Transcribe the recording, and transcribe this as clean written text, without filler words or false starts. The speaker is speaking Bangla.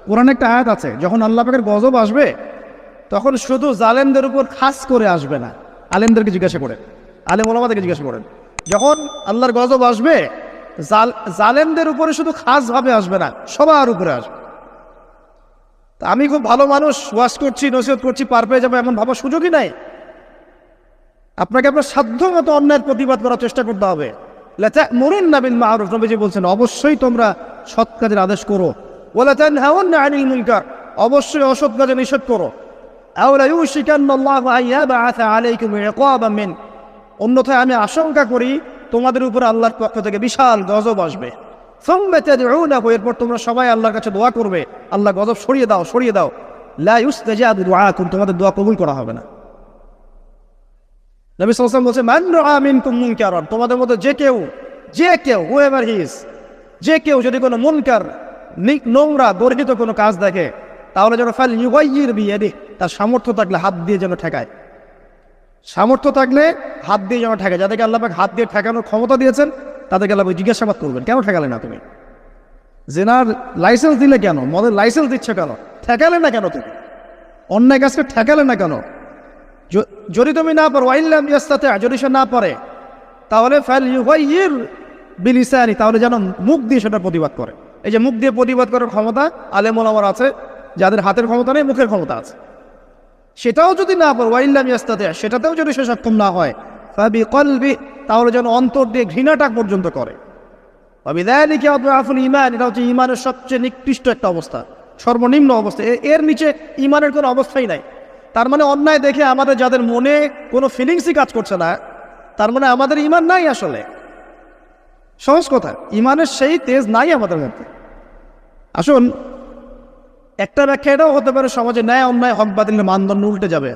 কোরআনে একটা আয়াত আছে, যখন আল্লাহ পাকের গজব আসবে তখন শুধু জালেমদের উপর খাস করে আসবে না। আলেমদেরকে জিজ্ঞাসা করেন, আলেম ওলামাদেরকে জিজ্ঞাসা করেন, যখন আল্লাহর গজব আসবে জালেমদের উপরে শুধু খাস ভাবে আসবে না, সবার উপরে আসবে। তা আমি খুব ভালো মানুষ, ওয়াজ করছি, নসিহত করছি, পার পেয়ে যাবো এমন ভাবার সুযোগই নাই। আপনাকে আপনার সাধ্য মতো অন্যায়ের প্রতিবাদ করার চেষ্টা করতে হবে। লাতা'মুরুন্না বিল মা'রুফ, নবীজি বলছেন অবশ্যই তোমরা সৎ কাজের আদেশ করো। ওয়ালা তানহাউন্না আনিল মুনকার, অবশ্যই অসৎ কাজে নিষেধ করো। আও লা ইউশিকান্নাল্লাহু আন ইয়াবআসা আলাইকুম ইকাবাম মিন, অন্যথায় আমি আশঙ্কা করি তোমাদের উপরে আল্লাহর পক্ষ থেকে বিশাল গজব আসবে। সুম্মা তাদউনাহু, এরপর তোমরা সবাই আল্লাহর কাছে দোয়া করবে, আল্লাহ গজব সরিয়ে দাও, সরিয়ে দাও। লা ইউস্তাজাবু দুআকুম, তোমাদের দোয়া কবুল করা হবে না। নবী সাল্লাল্লাহু আলাইহি ওয়াসাল্লাম বলেছে, মান রাআ মিনকুম মুনকারান, তোমাদের মধ্যে যে কেউ হুয়েভার হি ইজ, যে কেউ যদি কোনো মুনকার, নোংরা গর্হিত কোনো কাজ দেখে, তাহলে যেন ফাল ইউগাইয়ির বিয়াদিহি, তার সামর্থ্য থাকলে হাত দিয়ে যেন ঠেকায়। সামর্থ্য থাকলে হাত দিয়ে যেন ঠেকায়। যাদেরকে আল্লাহ পাক হাত দিয়ে ঠেকানোর ক্ষমতা দিয়েছেন তাদেরকে আল্লাহ জিজ্ঞাসাবাদ করবেন, কেন ঠেকালে না তুমি? জেনার লাইসেন্স দিলে কেন? মদের লাইসেন্স দিচ্ছ কেন? ঠেকালে না কেন তুমি? অন্যায় কাজকে ঠেকালে না কেন? যদি তুমি না পারো, ওয়াইল্লাম ইয়াস্তাতি, যদি সে না পারে, তাহলে ফাল ইউগাইয়ির বিলিসানি, তাহলে যেন মুখ দিয়ে সেটা প্রতিবাদ করে। এই যে মুখ দিয়ে প্রতিবাদ করার ক্ষমতা আলেম ওলামার আছে, যাদের হাতের ক্ষমতা নেই, মুখের ক্ষমতা আছে। সেটাও যদি না পারো, ওয়াইল্লাম ইয়াস্তাতি, সেটাতেও যদি সে সক্ষম না হয়, ফাবিকলবি, তাহলে যেন অন্তর দিয়ে ঘৃণাটা পর্যন্ত করে। ওয়াবিযালিকা আদআফুল ঈমান, এটা হচ্ছে ঈমানের সবচেয়ে নিকৃষ্ট একটা অবস্থা, সর্বনিম্ন অবস্থা। এর নিচে ঈমানের কোনো অবস্থাই নাই। তার মানে অন্যায় দেখে আমাদের যাদের মনে কোনো ফিলিংসই কাজ করছে না, তার মানে আমাদের ঈমান নাই আসলে। সহজ কথা, ঈমানের সেই তেজ নাই আমাদের মধ্যে। আসুন, একটা ব্যাখ্যা এটাও হতে পারে, সমাজে ন্যায় অন্যায় হক বাতিলের মানদণ্ড উল্টে যাবে।